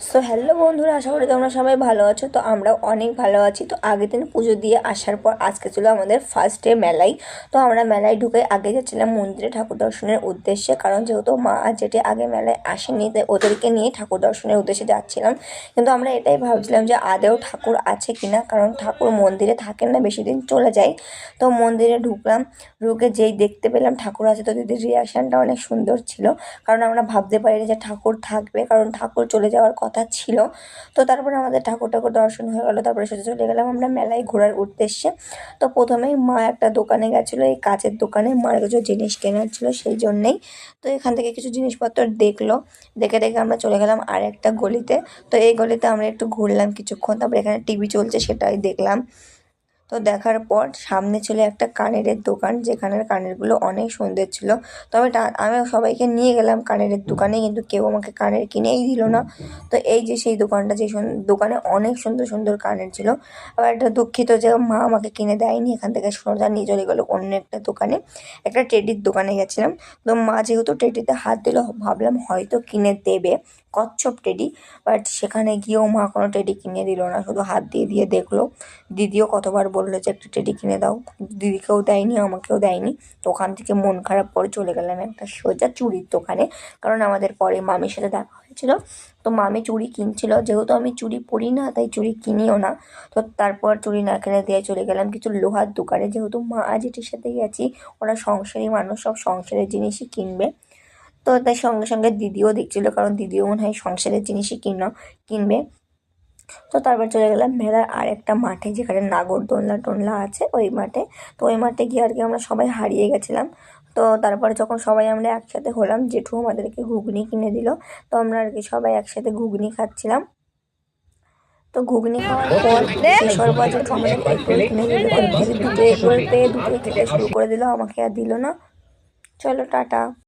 So hello বন্ধুরা, আশা করি তোমরা সবাই ভালো আছো। তো আমরাও অনেক ভালো আছি। তো আগের দিন পুজো দিয়ে আসার পর আজকে ছিল আমাদের ফার্স্ট ডে মেলায়। তো আমরা মেলায় ঢুকে আগে যাচ্ছিলাম মন্দিরে ঠাকুর দর্শনের উদ্দেশ্যে, কারণ যেহেতু মা আর যেটি আগে মেলায় আসেনি তাই ওদেরকে নিয়ে ঠাকুর দর্শনের উদ্দেশ্যে যাচ্ছিলাম। কিন্তু আমরা এটাই ভাবছিলাম যে আদেও ঠাকুর আছে কিনা, কারণ ঠাকুর মন্দিরে থাকেন না, বেশি দিন চলে যায়। তো মন্দিরে ঢুকলাম, ঢুকে যেই দেখতে পেলাম ঠাকুর আছে, তো দিদির রিয়াকশানটা অনেক সুন্দর ছিল, কারণ আমরা ভাবতে পারিনি যে ঠাকুর থাকবে, কারণ ঠাকুর চলে যাওয়ার কথা ছিল। তো তারপরে আমাদের ঠাকুর দর্শন হয়ে গেলো। তারপরে সোজা চলে গেলাম আমরা মেলায় ঘোরার উদ্দেশ্যে। তো প্রথমেই মা একটা দোকানে গেছিলো, এই কাচের দোকানে মার কিছু জিনিস কেনার ছিল, সেই জন্যেই। তো এখান থেকে কিছু জিনিসপত্র দেখলো, দেখে দেখে আমরা চলে গেলাম আর একটা গলিতে। তো এই গলিতে আমরা একটু ঘুরলাম কিছুক্ষণ, তারপরে এখানে টিভি চলছে সেটাই দেখলাম। তো দেখার পর সামনে ছিল একটা কানেরের দোকান, যেখানের কানেরগুলো অনেক সুন্দর ছিল। তো আমি সবাইকে নিয়ে গেলাম কানেরের দোকানে, কিন্তু কেউ আমাকে কানের কিনেই দিল না। তো এই যে সেই দোকানটা, যে দোকানে অনেক সুন্দর সুন্দর কানের ছিল। আবার একটা দুঃখিত যে মা আমাকে কিনে দেয়নি, এখান থেকে সোজা নিয়ে চলে গেলো অন্য একটা দোকানে, একটা টেডির দোকানে গেছিলাম। তো মা যেহেতু টেডিতে হাত দিল, ভাবলাম হয়তো কিনে দেবে, কচ্ছপ টেডি। বাট সেখানে গিয়েও মা কোনো টেডি কিনে দিল না, শুধু হাত দিয়ে দিয়ে দেখলো। দিদিও কতবার বললো যে একটা টেডি কিনে দাও, দিদিকেও দেয়নি, আমাকেও দেয়নি। তো ওখান থেকে মন খারাপ করে চলে গেলাম একটা সোজা চুড়ির দোকানে, কারণ আমাদের পরে মামির সাথে দেখা হয়েছিল। তো মামি চুড়ি কিনছিল, যেহেতু আমি চুড়ি পরি না তাই চুড়ি কিনিও না। তো তারপর চুড়ি না কিনে দিয়ে চলে গেলাম কিছু লোহার দোকানে, যেহেতু মা যেটির সাথে গেছি ওরা সংসারী মানুষ, সব সংসারের জিনিসই কিনবে। তো তাই সঙ্গে সঙ্গে দিদিও দেখছিলো, কারণ দিদিও মনে হয় সংসারের জিনিসই কিনবে। তো তারপর চলে গেলাম মেলার আর একটা মাঠে, যেখানে নাগরদোলনা টোলনা আছে, ওই মাঠে। তো ওই মাঠে গিয়ে আর কি আমরা সবাই হারিয়ে গেছিলাম। তো তারপরে যখন সবাই আমরা একসাথে হলাম, জেঠু আমাদেরকে ঘুগনি কিনে দিল। তো আমরা আর কি সবাই একসাথে ঘুগনি খাচ্ছিলাম। তো ঘুগনি খাওয়ার পর শেষ হওয়ার পর জেঠু আমাদের এগরোল কিনে দিল। তো দিদি দুটো এগরোল পেয়ে দুটোই খেতে শুরু করে দিল, আমাকে আর দিল না। চলো টাটা।